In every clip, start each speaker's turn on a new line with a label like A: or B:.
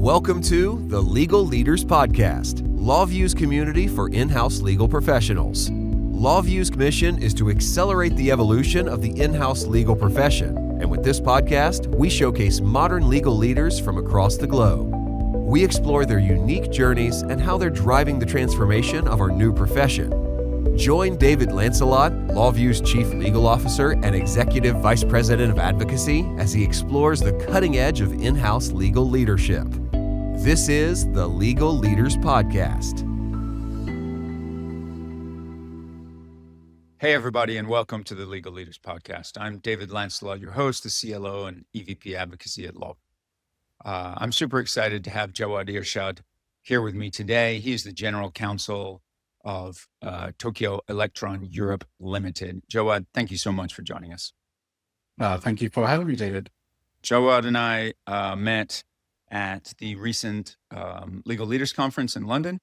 A: Welcome to the Legal Leaders Podcast, LawVu's community for in-house legal professionals. LawVu's mission is to accelerate the evolution of the in-house legal profession, and with this podcast, we showcase modern legal leaders from across the globe. We explore their unique journeys and how they're driving the transformation of our new profession. Join David Lancelot, LawVu's Chief Legal Officer and Executive Vice President of Advocacy, as he explores the cutting edge of in-house legal leadership. This is the Legal Leaders Podcast.
B: Hey, everybody, and welcome to the Legal Leaders Podcast. I'm David Lancelot, your host, the CLO and EVP Advocacy at LawVu. I'm super excited to have Jawwad Irshad here with me today. He's the General Counsel of Tokyo Electron Europe Limited. Jawwad, thank you so much for joining us.
C: Thank you for having me, David.
B: Jawwad and I met at the recent Legal Leaders Conference in London.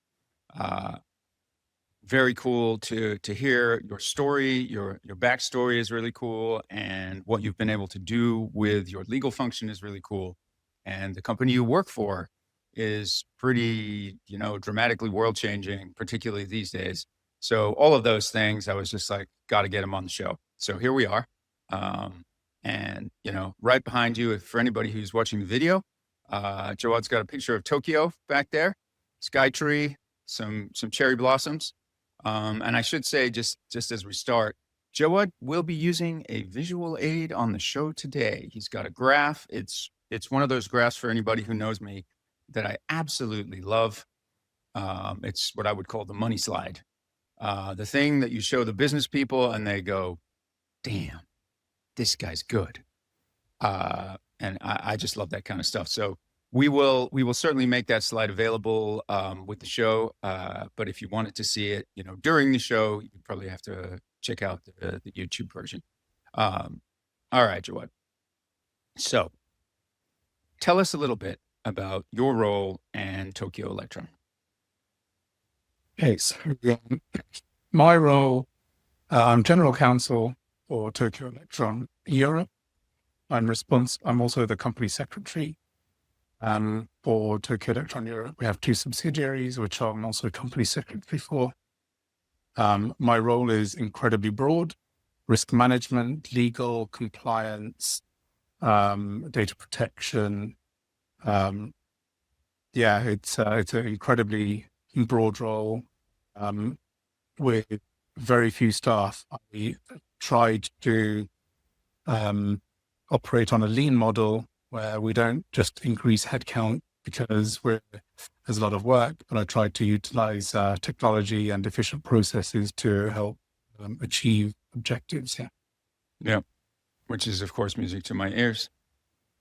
B: Very cool to hear your story. Your backstory is really cool, and what you've been able to do with your legal function is really cool. And the company you work for is pretty, dramatically world-changing, particularly these days. So all of those things, I was just like, got to get him on the show. So here we are. And right behind you, for anybody who's watching the video, Jawwad's got a picture of Tokyo back there, sky tree, some cherry blossoms. And I should say, just as we start, Jawwad will be using a visual aid on the show today. He's got a graph. It's one of those graphs, for anybody who knows me, that I absolutely love. It's what I would call the money slide. The thing that you show the business people and they go, damn, this guy's good. And I just love that kind of stuff. So we will certainly make that slide available with the show. But if you wanted to see it, during the show, you probably have to check out the YouTube version. All right, Jawwad. So tell us a little bit about your role and Tokyo Electron.
C: Okay, so my role, I'm General Counsel for Tokyo Electron Europe. I'm also the Company Secretary for Tokyo Electron Europe. We have two subsidiaries, which I'm also Company Secretary for. My role is incredibly broad: risk management, legal, compliance, data protection. It's an incredibly broad role with very few staff. I tried to operate on a lean model where we don't just increase headcount because there's a lot of work, but I tried to utilize technology and efficient processes to help achieve objectives.
B: Yeah, which is, of course, music to my ears,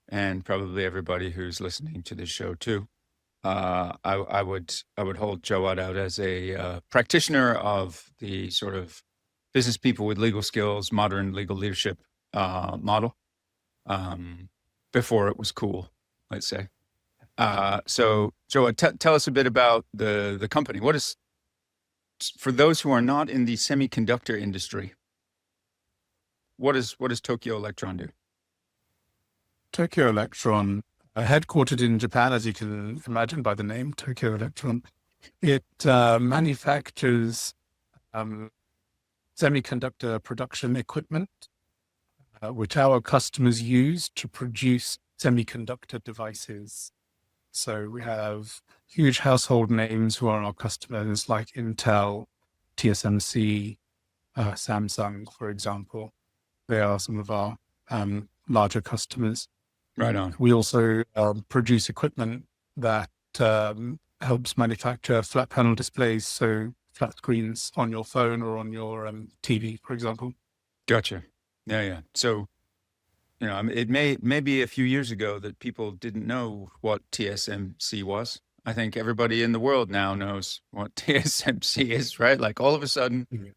B: and probably everybody who's listening to this show too. I would hold Jawwad out as a practitioner of the sort of business people with legal skills, modern legal leadership model. Before it was cool, let's say. So Jawwad, tell us a bit about the company. For those who are not in the semiconductor industry, what does Tokyo Electron do?
C: Tokyo Electron, headquartered in Japan, as you can imagine by the name, Tokyo Electron. It manufactures semiconductor production equipment, which our customers use to produce semiconductor devices. So we have huge household names who are our customers, like Intel, TSMC, Samsung, for example. They are some of our larger customers.
B: Right on.
C: We also produce equipment that helps manufacture flat panel displays, so flat screens on your phone or on your TV, for example.
B: Gotcha. Yeah. So, it may be a few years ago that people didn't know what TSMC was. I think everybody in the world now knows what TSMC is, right? Like all of a sudden,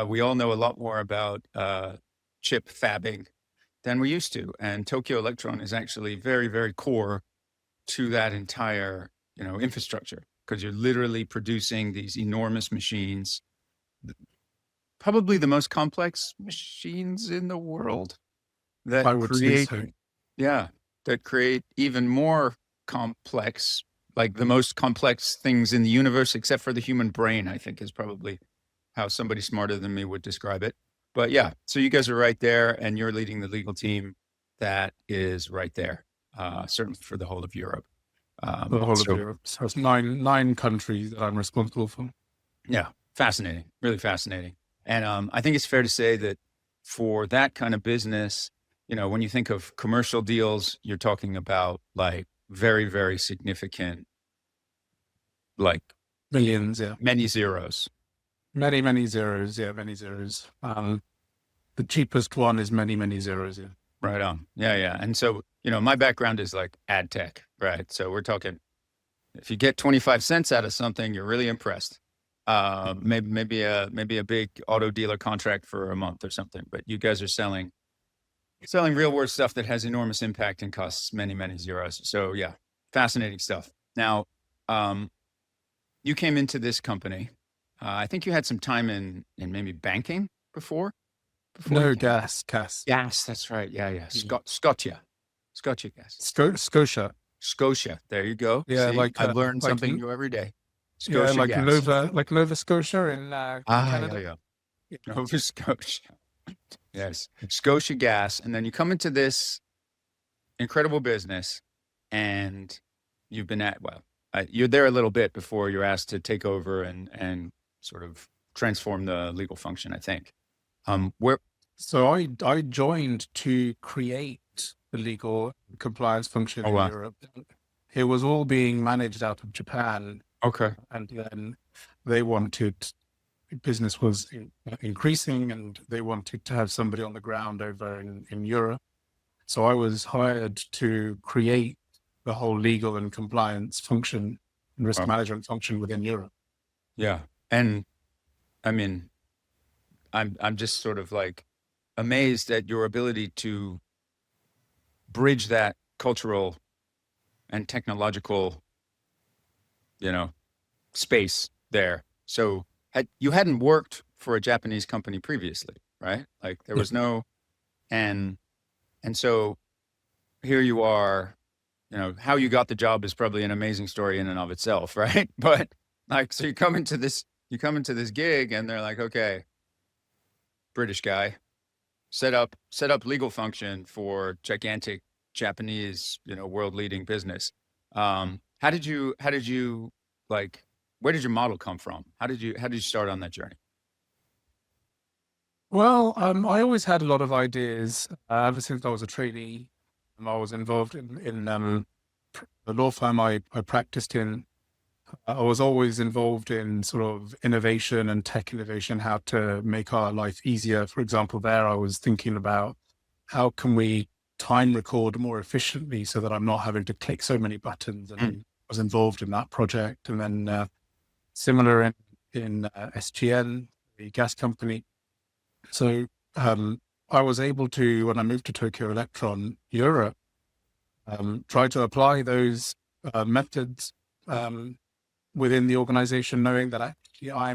B: we all know a lot more about chip fabbing than we used to. And Tokyo Electron is actually very, very core to that entire, infrastructure, because you're literally producing these enormous machines, probably the most complex machines in the world that
C: I would say so.
B: that create even more complex like the most complex things in the universe, except for the human brain, I think is probably how somebody smarter than me would describe it. But yeah, so you guys are right there, and you're leading the legal team that is right there, certainly for the whole of Europe.
C: The whole of Europe. So it's nine countries that I'm responsible for.
B: Yeah, fascinating, really fascinating. And I think it's fair to say that for that kind of business, when you think of commercial deals, you're talking about like very, very significant, like
C: millions, yeah.
B: Many zeros.
C: Many zeros, yeah, many zeros. The cheapest one is many zeros, yeah.
B: Right on. Yeah. And so, my background is like ad tech, right? So we're talking, if you get 25 cents out of something, you're really impressed. Maybe a big auto dealer contract for a month or something, but you guys are selling real world stuff that has enormous impact and costs many zeros. So yeah, fascinating stuff. Now, you came into this company. I think you had some time in maybe banking before.
C: No, gas.
B: Gas, that's right. Yeah. Scotia gas.
C: Scotia.
B: There you go.
C: Yeah,
B: see, I learn something new every day. Scotia gas.
C: like Nova Scotia in Canada.
B: Yeah. Nova Scotia. Yes, Scotia Gas, and then you come into this incredible business, and you've been you're there a little bit before you're asked to take over and sort of transform the legal function, I think.
C: So I joined to create the legal compliance function in Europe. It was all being managed out of Japan.
B: Okay.
C: And then business was increasing, and they wanted to have somebody on the ground over in Europe. So I was hired to create the whole legal and compliance function and risk management function within Europe.
B: Yeah. And I mean, I'm just sort of like amazed at your ability to bridge that cultural and technological, space there. So you hadn't worked for a Japanese company previously, right? Like there was no, and so here you are, how you got the job is probably an amazing story in and of itself, right? But like, so you come into this gig and they're like, okay, British guy, set up legal function for gigantic Japanese, world leading business. How did you like, where did your model come from? How did you start on that journey?
C: Well, I always had a lot of ideas ever since I was a trainee. I was involved in the law firm I practiced in. I was always involved in sort of innovation and tech innovation, how to make our life easier. For example, there I was thinking about how can we time record more efficiently so that I'm not having to click so many buttons, and I was involved in that project. And then similar in SGN, the gas company. So I was able to, when I moved to Tokyo Electron Europe, try to apply those methods within the organization, knowing that actually I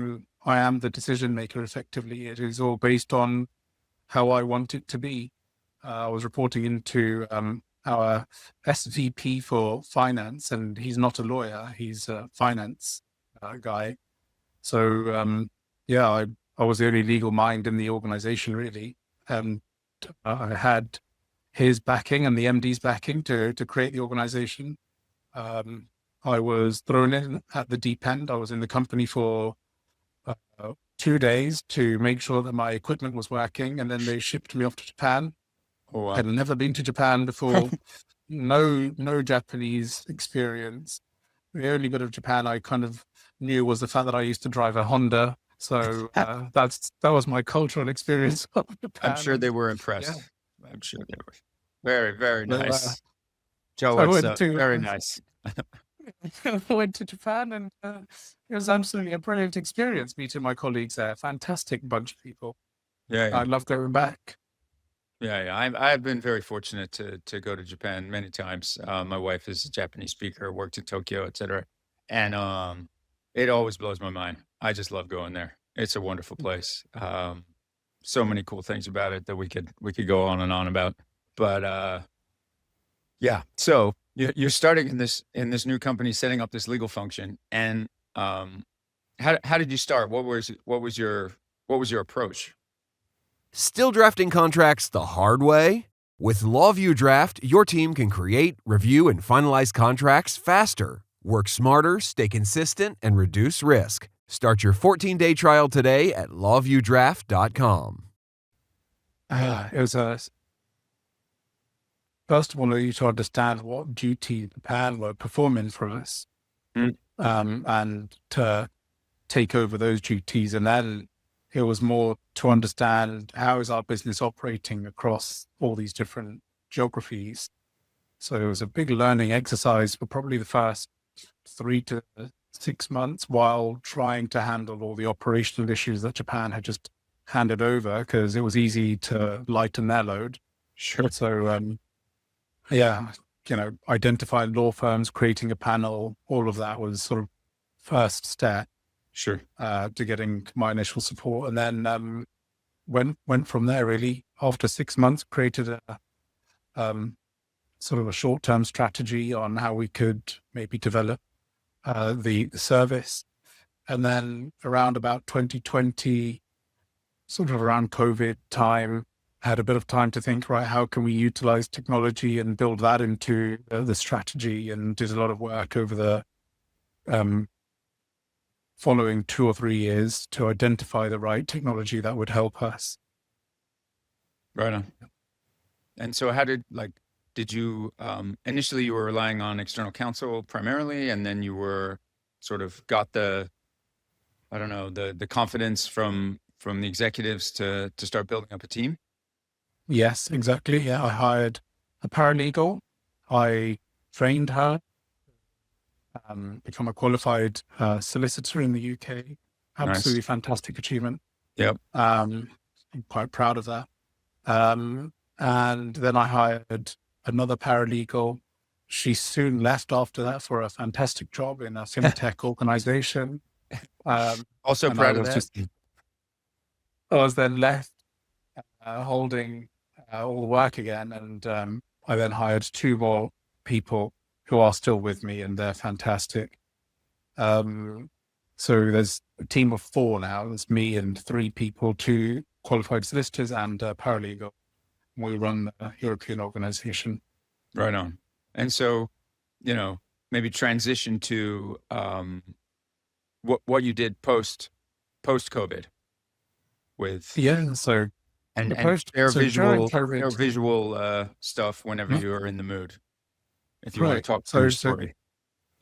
C: am the decision maker effectively. It is all based on how I want it to be. I was reporting into our SVP for finance, and he's not a lawyer, he's a finance guy. So I was the only legal mind in the organization, really. I had his backing and the MD's backing to create the organization. I was thrown in at the deep end. I was in the company for 2 days to make sure that my equipment was working, and then they shipped me off to Japan.
B: Oh, wow.
C: I'd never been to Japan before. No Japanese experience. The only bit of Japan I kind of knew was the fact that I used to drive a Honda. So that was my cultural experience of Japan.
B: I'm sure they were impressed. Yeah. I'm sure they were. Very, very nice. Very nice.
C: I went to Japan, and it was absolutely a brilliant experience meeting my colleagues there. Fantastic bunch of people.
B: Yeah.
C: I love going back.
B: Yeah. I've been very fortunate to go to Japan many times. My wife is a Japanese speaker, worked in Tokyo, etc. And it always blows my mind. I just love going there. It's a wonderful place. So many cool things about it that we could go on and on about. But yeah. So You're starting in this new company, setting up this legal function, and how did you start? What was your approach?
A: Still drafting contracts the hard way? With LawVu Draft, your team can create, review, and finalize contracts faster, work smarter, stay consistent, and reduce risk. Start your 14-day trial today at lawvudraft.com.
C: It was first of all, you need to understand what duty the pan were performing for us, and to take over those duties. And then it was more to understand how is our business operating across all these different geographies. So it was a big learning exercise for probably the first 3 to 6 months, while trying to handle all the operational issues that Japan had just handed over, because it was easy to lighten their load.
B: Sure.
C: So, identifying law firms, creating a panel, all of that was sort of first step.
B: Sure.
C: To getting my initial support. And then went from there, really. After 6 months, created a sort of a short-term strategy on how we could maybe develop the service. And then around about 2020, sort of around COVID time, had a bit of time to think, right, how can we utilize technology and build that into the strategy, and did a lot of work over the following 2 or 3 years to identify the right technology that would help us.
B: Right on. And so did you, initially you were relying on external counsel primarily, and then you were sort of got the confidence from the executives to start building up a team?
C: Yes, exactly. Yeah, I hired a paralegal. I trained her, become a qualified solicitor in the UK. Absolutely
B: Nice.
C: Fantastic achievement.
B: Yep.
C: I'm quite proud of that. And then I hired another paralegal. She soon left after that for a fantastic job in a fintech organization.
B: Also
C: and
B: proud of that.
C: I was then left holding all the work again. And I then hired 2 more people who are still with me, and they're fantastic. So there's a team of 4 now. There's me and 3 people, 2 qualified solicitors and a paralegal. We run the European organization.
B: Right on. And so, maybe transition to what you did post COVID with
C: So
B: and
C: during
B: share
C: COVID,
B: visual stuff whenever you are in the mood. If you want to
C: right.
B: talk through your story.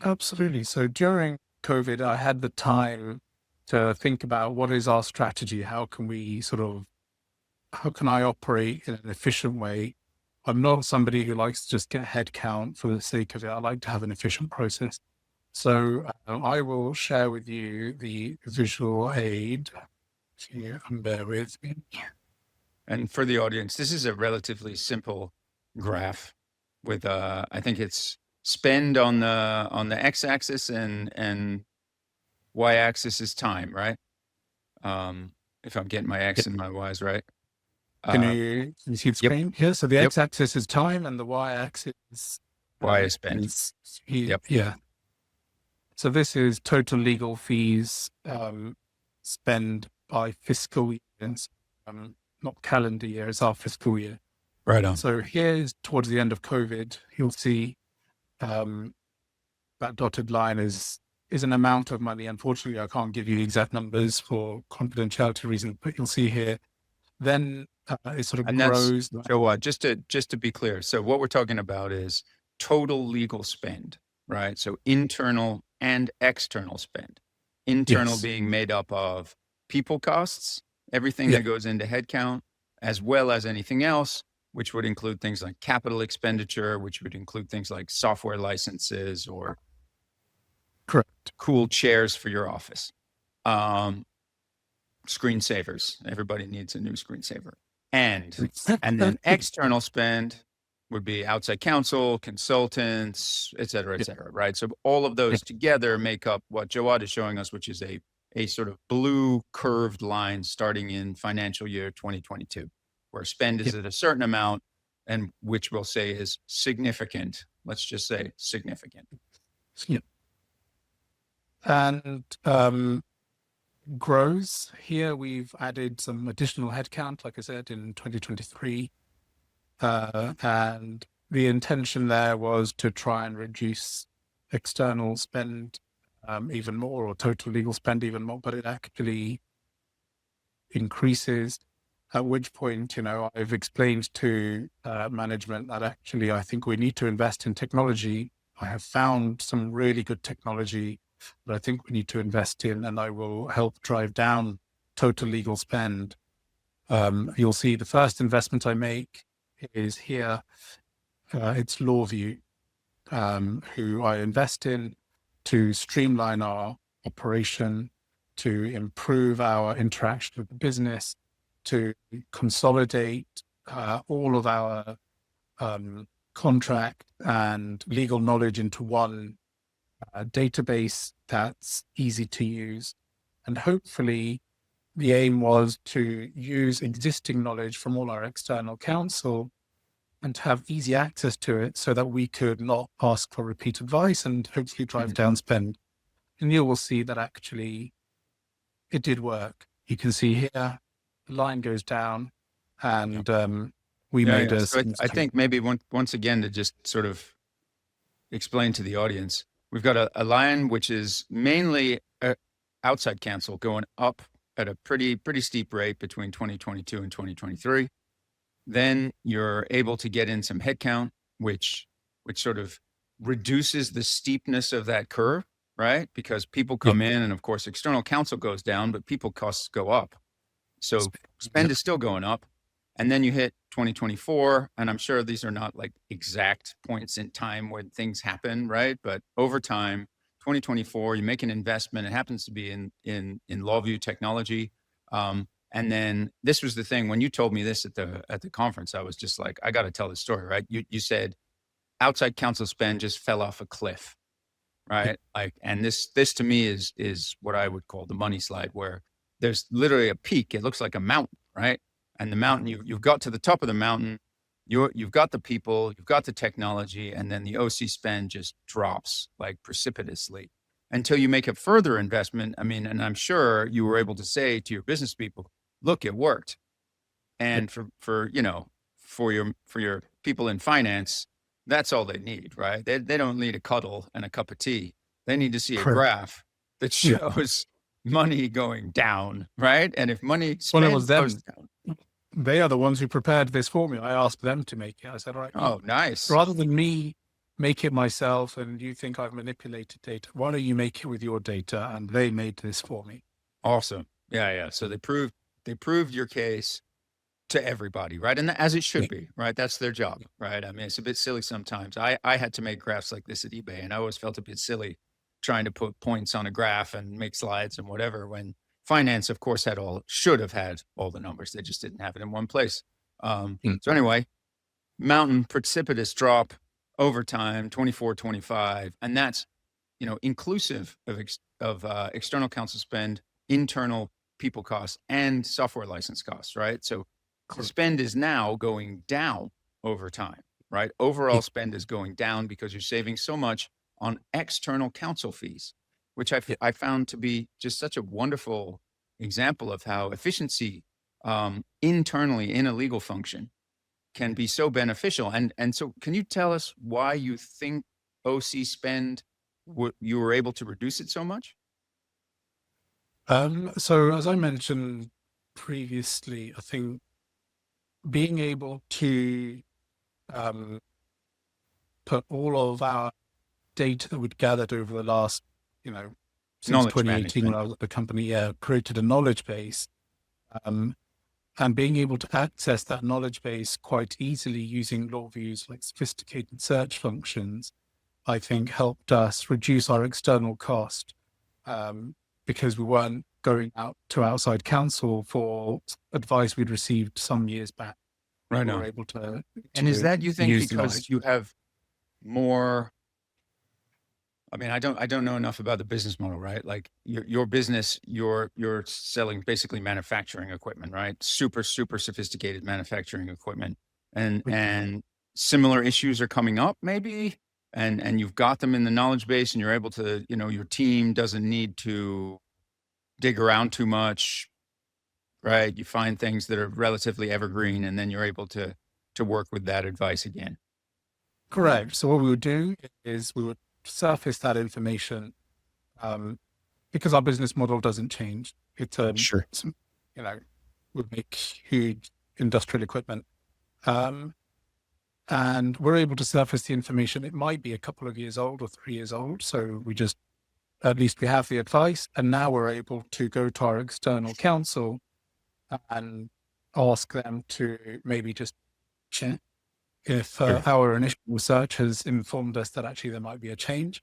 C: Absolutely. So during COVID, I had the time to think about what is our strategy? How can I operate in an efficient way? I'm not somebody who likes to just get head count for the sake of it. I like to have an efficient process. So I will share with you the visual aid. If you can bear with me.
B: And for the audience, this is a relatively simple graph with I think it's spend on the x-axis and y-axis is time, right? If I'm getting my x and my y's right.
C: Can you see the screen here? So the x-axis is time, and the y-axis
B: y is spend.
C: Yeah. So this is total legal fees spend by fiscal years, not calendar year, it's our fiscal year.
B: Right on.
C: So here's towards the end of COVID, you'll see that dotted line is an amount of money. Unfortunately, I can't give you the exact numbers for confidentiality reasons, but you'll see here. Then it sort of grows.
B: So just to be clear, so what we're talking about is total legal spend, right? So internal and external spend. Internal being made up of people costs, everything that goes into headcount, as well as anything else, which would include things like capital expenditure, which would include things like software licenses or
C: correct
B: cool chairs for your office. Screensavers. Everybody needs a new screensaver. And then external spend would be outside counsel, consultants, et cetera, right? So all of those together make up what Jawwad is showing us, which is a sort of blue curved line starting in financial year 2022, where spend is at a certain amount, and which we'll say is significant let's just say significant.
C: Yeah. And grows here, we've added some additional headcount, like I said, in 2023. And the intention there was to try and reduce external spend even more, or total legal spend even more, but it actually increases. At which point, I've explained to management that actually I think we need to invest in technology. I have found some really good technology that I think we need to invest in, and I will help drive down total legal spend. You'll see the first investment I make is here. It's LawVu, who I invest in to streamline our operation, to improve our interaction with the business, to consolidate all of our contract and legal knowledge into one database that's easy to use. And hopefully the aim was to use existing knowledge from all our external counsel and to have easy access to it so that we could not ask for repeat advice and hopefully drive down spend. And you will see that actually it did work. You can see here, the line goes down, and we made a...
B: So I think maybe once again, to just sort of explain to the audience, we've got a line which is mainly outside counsel going up at a pretty steep rate between 2022 and 2023. Then you're able to get in some headcount, which sort of reduces the steepness of that curve, right? Because people come in, and of course external counsel goes down, but people costs go up. So spend is still going up. And then you hit 2024, and I'm sure these are not like exact points in time when things happen, right? But over time, 2024, you make an investment. It happens to be in LawVu technology. And then this was the thing, when you told me this at the conference, I was just like, I got to tell the story, right? You said outside counsel spend just fell off a cliff, right? Like, and this to me is what I would call the money slide, where there's literally a peak. It looks like a mountain, right? And the mountain, you've got to the top of the mountain, you've got the people, you've got the technology, and then the OC spend just drops like precipitously until you make a further investment. I mean, and I'm sure you were able to say to your business people, look, it worked. And for your people in finance, that's all they need, right? They don't need a cuddle and a cup of tea. They need to see a graph that shows money going down, right? And if money spent goes down.
C: They are the ones who prepared this for me. I asked them to make it. I said, all right.
B: Oh, nice.
C: Rather than me make it myself and you think I've manipulated data, why don't you make it with your data? And they made this for me.
B: Awesome. Yeah. So they proved your case to everybody, right? And as it should be, right? That's their job, right? I mean, it's a bit silly sometimes. I had to make graphs like this at eBay, and I always felt a bit silly trying to put points on a graph and make slides and whatever, when finance, of course, should have had all the numbers. They just didn't have it in one place. So anyway, mountain precipitous drop over time, 24, 25. And that's, inclusive of external counsel spend, internal people costs, and software license costs, right? So the spend is now going down over time, right? Overall spend is going down because you're saving so much on external counsel fees, which I found to be just such a wonderful example of how efficiency internally in a legal function can be so beneficial. And so can you tell us why you think OC spend, you were able to reduce it so much?
C: So as I mentioned previously, I think being able to put all of our data that we'd gathered over the last, since
B: Knowledge
C: 2018
B: management.
C: when I was at the company, created a knowledge base, and being able to access that knowledge base quite easily using LawVu's like sophisticated search functions, I think helped us reduce our external cost, because we weren't going out to outside counsel for advice we'd received some years back.
B: Right
C: We
B: now.
C: were able to
B: And is that, you think,
C: use the
B: because
C: knowledge.
B: you have more, I mean, I don't know enough about the business model, right? Like your business, you're selling basically manufacturing equipment, right? Super sophisticated manufacturing equipment, and similar issues are coming up maybe and you've got them in the knowledge base, and you're able to, your team doesn't need to dig around too much, right? You find things that are relatively evergreen, and then you're able to work with that advice again.
C: Correct. So what we would do is we would surface that information, because our business model doesn't change. It's
B: Sure.
C: we make huge industrial equipment, and we're able to surface the information. It might be a couple of years old or 3 years old. So at least we have the advice, and now we're able to go to our external counsel and ask them to maybe just check if our initial research has informed us that actually there might be a change.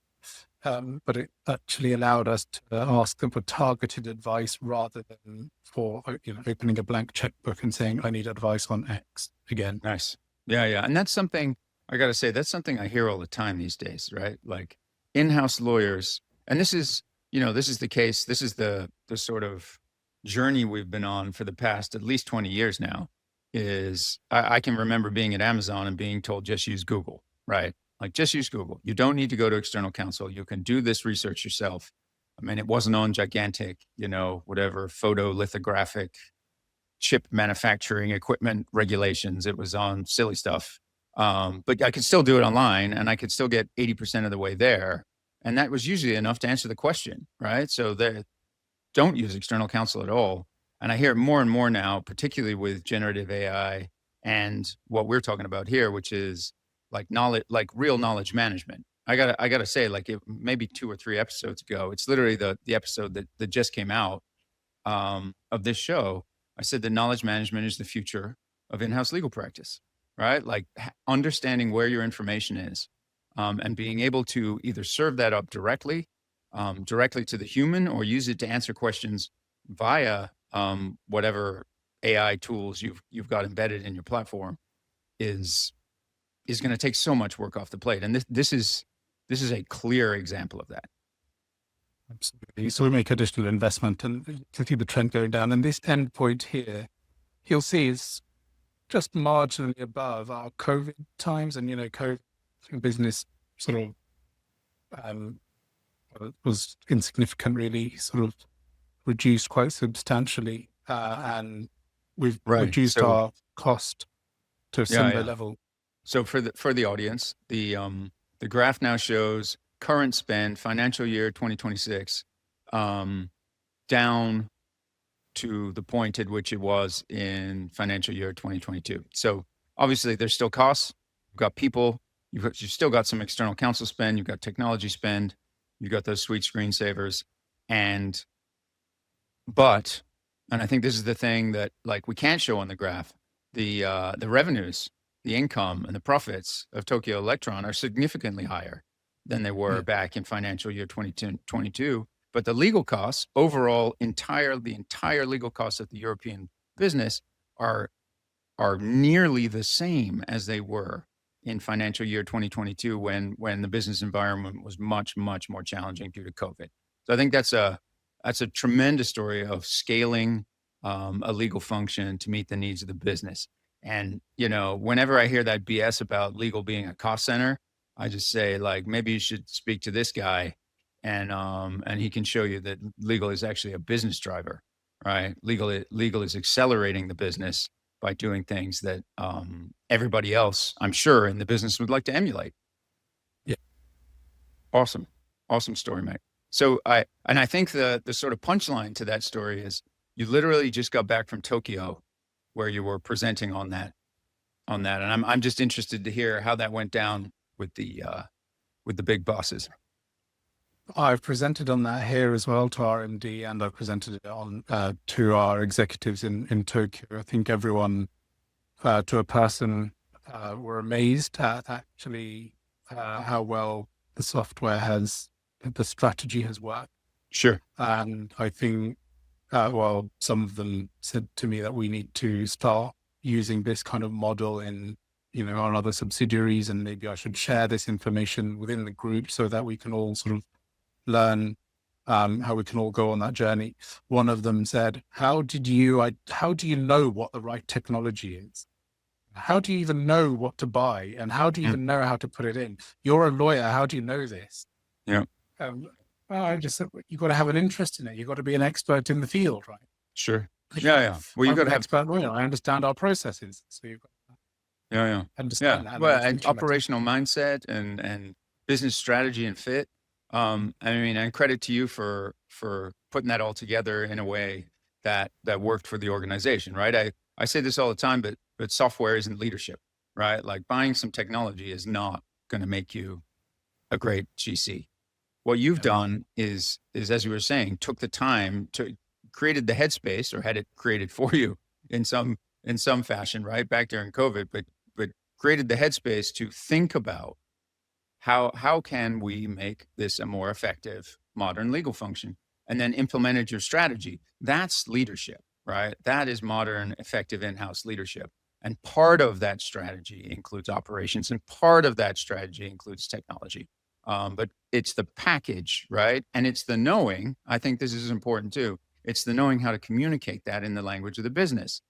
C: But it actually allowed us to ask them for targeted advice rather than for opening a blank checkbook and saying, I need advice on X again.
B: Nice. Yeah. And that's something, I got to say, that's something I hear all the time these days, right? Like in-house lawyers, and this is the case, this is the sort of journey we've been on for the past at least 20 years now, is I can remember being at Amazon and being told, just use Google, right? Like, just use Google. You don't need to go to external counsel. You can do this research yourself. I mean, it wasn't on gigantic, whatever photolithographic chip manufacturing equipment regulations. It was on silly stuff. But I could still do it online, and I could still get 80% of the way there. And that was usually enough to answer the question, right? So don't use external counsel at all. And I hear it more and more now, particularly with generative AI and what we're talking about here, which is like knowledge, like real knowledge management. I gotta say, like maybe 2 or 3 episodes ago, it's literally the episode that just came out of this show. I said that knowledge management is the future of in-house legal practice, right? Like understanding where your information is, and being able to either serve that up directly to the human, or use it to answer questions via whatever AI tools you've got embedded in your platform is going to take so much work off the plate. And this is a clear example of that.
C: Absolutely. So we make additional investment and to see the trend going down. And this end point here, you'll see is just marginally above our COVID times. And, COVID business sort of was insignificant, really, sort of reduced quite substantially. And we've reduced our cost to a similar level.
B: So for the audience, the graph now shows current spend, financial year 2026, down to the point at which it was in financial year 2022. So obviously there's still costs. You've got people, you've still got some external counsel spend, you've got technology spend, you've got those sweet screensavers, and I think this is the thing that like we can't show on the graph, the revenues, the income and the profits of Tokyo Electron are significantly higher than they were back in financial year 2022. But the legal costs overall, the entire legal costs of the European business are nearly the same as they were in financial year 2022 when the business environment was much, much more challenging due to COVID. So I think that's a tremendous story of scaling a legal function to meet the needs of the business. And, whenever I hear that BS about legal being a cost center, I just say, like, maybe you should speak to this guy and he can show you that legal is actually a business driver, right? Legal is accelerating the business by doing things that everybody else, I'm sure, in the business would like to emulate.
C: Yeah.
B: Awesome story, Mike. So I think the sort of punchline to that story is you literally just got back from Tokyo, where you were presenting on that. And I'm just interested to hear how that went down with the big bosses.
C: I've presented on that here as well to our MD, and I've presented it on to our executives in Tokyo. I think everyone, to a person, were amazed at actually how well the strategy has worked.
B: Sure.
C: And I think, some of them said to me that we need to start using this kind of model in, our other subsidiaries, and maybe I should share this information within the group so that we can all sort of learn how we can all go on that journey. One of them said, how do you know what the right technology is? How do you even know what to buy? And how do you even know how to put it in? You're a lawyer. How do you know this?
B: Yeah.
C: Well, I just said, you've got to have an interest in it. You've got to be an expert in the field, right?
B: Sure. Yeah. Well, you
C: I'm
B: got
C: an
B: to have,
C: expert lawyer. I understand our processes. So you've got to
B: yeah.
C: understand that.
B: Well, and operational mindset and business strategy and fit. I mean, and credit to you for putting that all together in a way that worked for the organization, right? I say this all the time, but software isn't leadership, right? Like buying some technology is not going to make you a great GC. What you've done is as you were saying, took the time to created the headspace, or had it created for you in some fashion, right? Back during COVID, but created the headspace to think about how can we make this a more effective modern legal function, and then implemented your strategy. That's leadership, right? That is modern, effective in-house leadership. And part of that strategy includes operations, and part of that strategy includes technology. But it's the package, right? And it's the knowing, I think this is important too. It's the knowing how to communicate that in the language of the business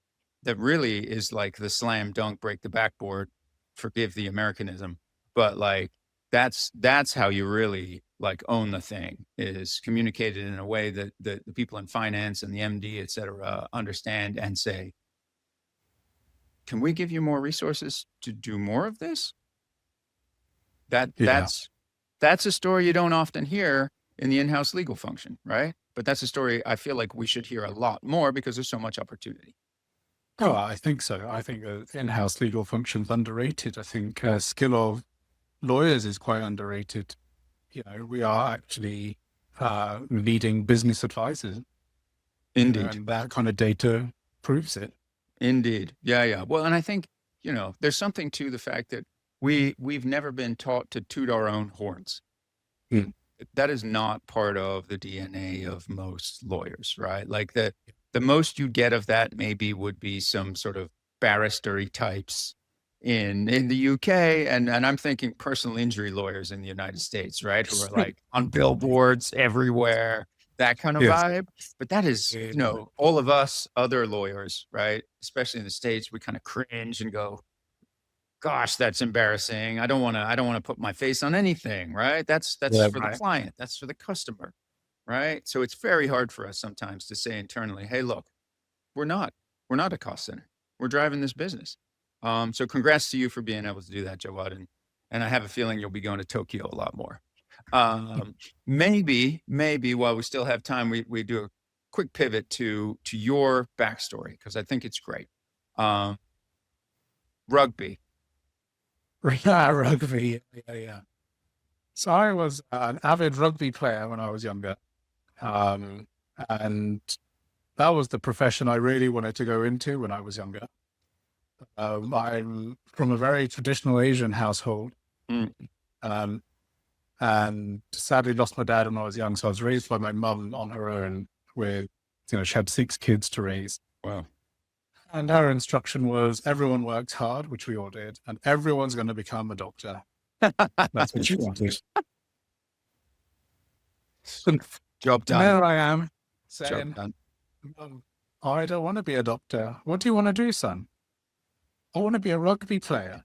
B: that really is like the slam dunk, break the backboard, forgive the Americanism. But like, that's how you really like own the thing, is communicated in a way that the people in finance and the MD, et cetera, understand and say, can we give you more resources to do more of this? That's a story you don't often hear in the in-house legal function, right? But that's a story I feel like we should hear a lot more, because there's so much opportunity.
C: Oh, I think so. I think in-house legal function's underrated. I think skill of lawyers is quite underrated. You know, we are actually leading business advisors.
B: Indeed.
C: And that kind of data proves it.
B: Indeed. Yeah. Well, and I think, there's something to the fact that we've never been taught to toot our own horns. That is not part of the DNA of most lawyers, right? Like the most you get of that maybe would be some sort of barristery types in the UK. And I'm thinking personal injury lawyers in the United States, right? Who are like on billboards everywhere, that kind of vibe. But that is, all of us other lawyers, right? Especially in the States, we kind of cringe and go, gosh, that's embarrassing. I don't want to put my face on anything, right? That's for the client. That's for the customer, right? So it's very hard for us sometimes to say internally, hey, look, we're not a cost center. We're driving this business. So congrats to you for being able to do that, Jawwad. And I have a feeling you'll be going to Tokyo a lot more. Maybe while we still have time, we do a quick pivot to your backstory, because I think it's great. Rugby.
C: Rugby. Yeah. So I was an avid rugby player when I was younger. And that was the profession I really wanted to go into when I was younger. I'm from a very traditional Asian household. And sadly lost my dad when I was young. So I was raised by my mum on her own with, she had 6 kids to raise.
B: Wow.
C: And her instruction was, everyone works hard, which we all did, and everyone's going to become a doctor. That's what she wanted.
B: Job done.
C: There I am saying, I don't want to be a doctor. What do you want to do, son? I want to be a rugby player.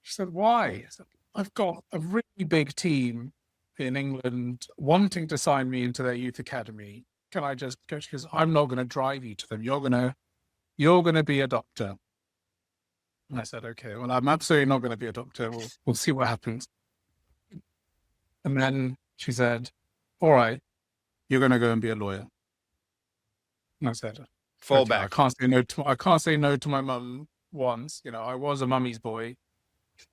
C: She said, why? I said, I've got a really big team in England wanting to sign me into their youth academy. Can I just go? She goes, I'm not going to drive you to them. You're going to be a doctor. And I said, okay, well, I'm absolutely not going to be a doctor. We'll see what happens. And then she said, all right, you're going to go and be a lawyer. And I said,
B: fall
C: okay,
B: back.
C: I can't say no to my mum once. I was a mummy's boy.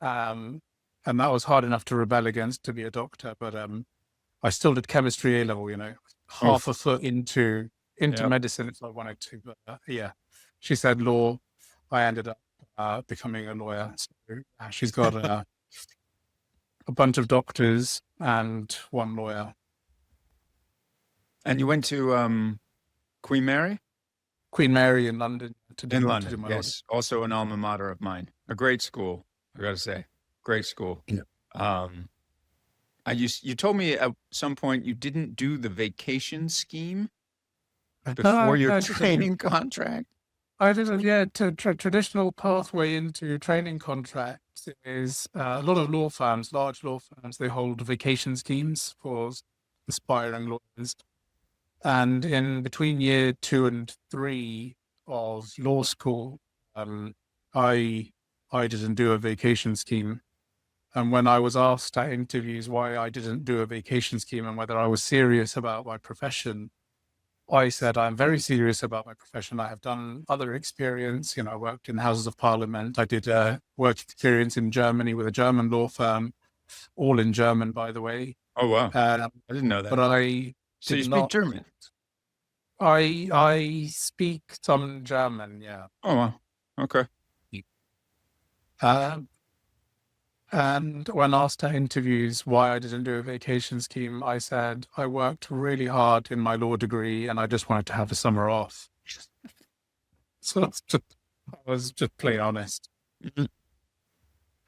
C: And that was hard enough to rebel against, to be a doctor. But I still did chemistry A-level, half a foot into medicine if I wanted to. But she said law. I ended up becoming a lawyer. So she's got a bunch of doctors and 1 lawyer.
B: And you went to Queen Mary?
C: Queen Mary in London.
B: In London, yes. Also an alma mater of mine. A great school, I got to say. Great school. Yeah. You told me at some point you didn't do the vacation scheme before your training contract.
C: I did traditional pathway into training contracts is a lot of law firms, large law firms, they hold vacation schemes for aspiring lawyers. And in between year 2 and 3 of law school, I didn't do a vacation scheme. And when I was asked at interviews why I didn't do a vacation scheme and whether I was serious about my profession, I said, I'm very serious about my profession. I have done other experience. I worked in the Houses of Parliament. I did work experience in Germany with a German law firm, all in German, by the way.
B: Oh, wow.
C: I
B: didn't know that.
C: But I
B: So you
C: did
B: speak
C: not.
B: German?
C: I speak some German, yeah.
B: Oh, wow. Okay.
C: And when asked at interviews why I didn't do a vacation scheme, I said I worked really hard in my law degree and I just wanted to have a summer off. So I was just plain honest.
B: Mhm.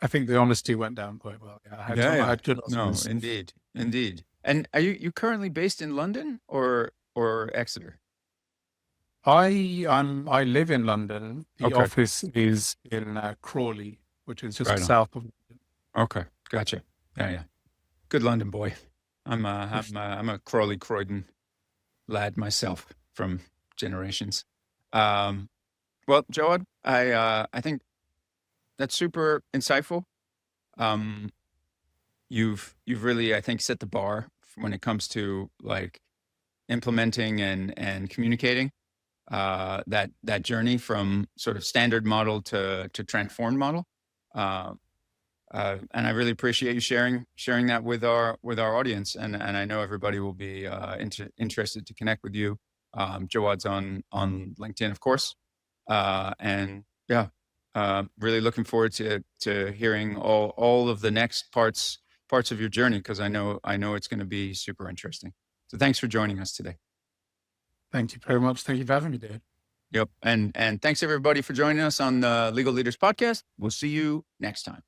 C: I think the honesty went down quite well. Yeah, I had good
B: No,
C: answers.
B: indeed. And are you currently based in London or Exeter?
C: I live in London. The
B: Okay.
C: office is in Crawley, which is just
B: Right on.
C: south of.
B: Okay, gotcha. Yeah. Good London boy. I'm a Crawley Croydon lad myself from generations. Well, Jawwad, I think that's super insightful. You've really, I think, set the bar when it comes to like implementing and communicating that journey from sort of standard model to transformed model. And I really appreciate you sharing that with our audience. And I know everybody will be interested to connect with you. Jawwad's on LinkedIn, of course. And yeah, really looking forward to hearing all of the next parts of your journey, because I know it's going to be super interesting. So thanks for joining us today.
C: Thank you very much. Thank you for having me, David.
B: Yep. And thanks everybody for joining us on the Legal Leaders Podcast. We'll see you next time.